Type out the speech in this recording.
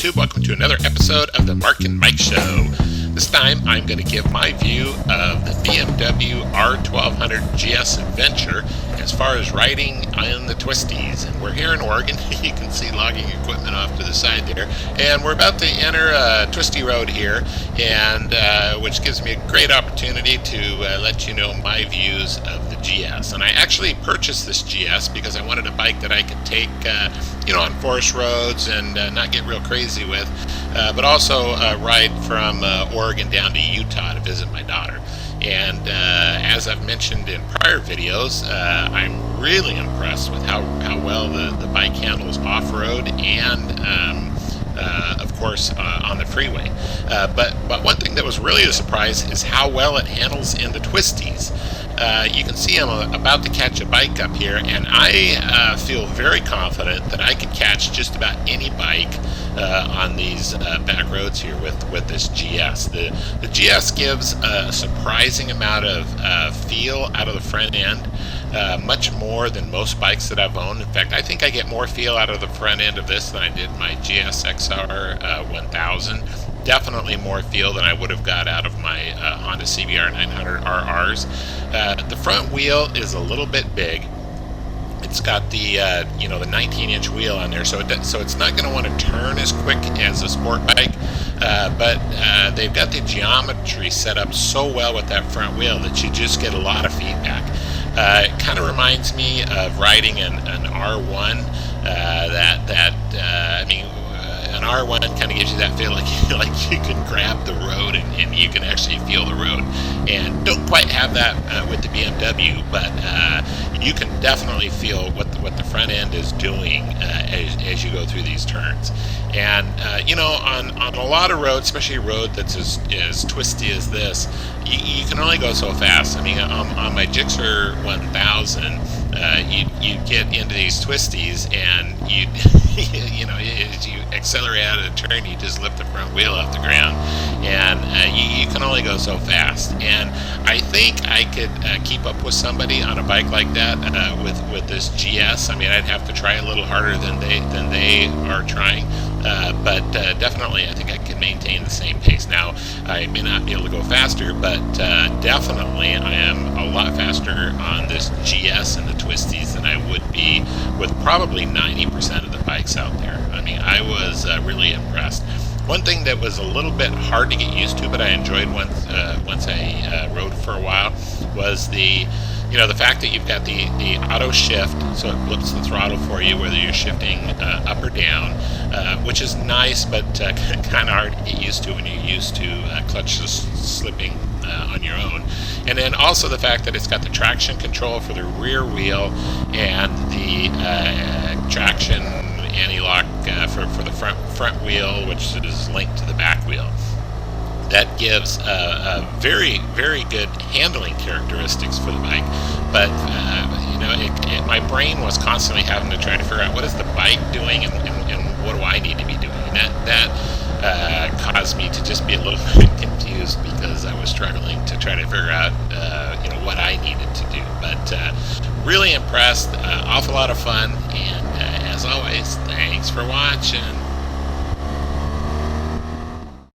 YouTube. Welcome to another episode of the Mark and Mike Show. This time I'm going to give my view of the BMW R1200 GSA Adventure as far as riding on the Twisties. And we're here in Oregon. You can see logging equipment off to the side there. And we're about to enter Twisty Road here, and which gives me a great opportunity to let you know my views of the GS. And I actually purchased this GS because I wanted a bike that I could take on forest roads and not get real crazy with, but also ride from Oregon down to Utah to visit my daughter. And as I've mentioned in prior videos, I'm really impressed with how well the bike handles off-road and of course on the freeway. But one thing that was really a surprise is how well it handles in the Twisties. You can see I'm about to catch a bike up here, and I feel very confident that I could catch just about any bike on these back roads here with this GS. The GS gives a surprising amount of feel out of the front end, much more than most bikes that I've owned. In fact, I think I get more feel out of the front end of this than I did my GSXR 1000. Definitely more feel than I would have got out of my Honda CBR 900 RRs. The front wheel is a little bit big. It's got the the 19-inch wheel on there, so it's not going to want to turn as quick as a sport bike. But they've got the geometry set up so well with that front wheel that you just get a lot of feedback. It kind of reminds me of riding an R1. An R1 kind of gives you that feel like you can grab the road and you can actually feel the road. And don't quite have that with the BMW, but you can definitely feel what the front end is doing as you go through these turns. And on a lot of roads, especially a road that's as twisty as this, you can only go so fast. I mean, on my Gixxer 1000, you get into these twisties, and as you accelerate out of the turn, you just lift the front wheel off the ground, and you can only go so fast. And I think I could keep up with somebody on a bike like that with this GS. I mean, I'd have to try a little harder than they are trying, but definitely I think I can maintain the same pace. Now, I may not be able to go faster, but definitely I am a lot faster on this GS and the Twisties than I would be with probably 90% of the bikes out there. I mean, I was really impressed. One thing that was a little bit hard to get used to, but I enjoyed once I rode for a while, was the fact that you've got the auto shift, so it flips the throttle for you whether you're shifting up or down, which is nice, but kind of hard to get used to when you're used to clutchless slipping on your own. And then also the fact that it's got the traction control for the rear wheel and the traction anti-lock for the front wheel, which is linked to the back wheel. That gives a very, very good handling characteristics for the bike. But my brain was constantly having to try to figure out what is the bike doing and what do I need to be doing. And that caused me to just be a little bit confused because I was struggling to try to figure out what I needed to do. But really impressed, awful lot of fun, and as always, thanks for watching.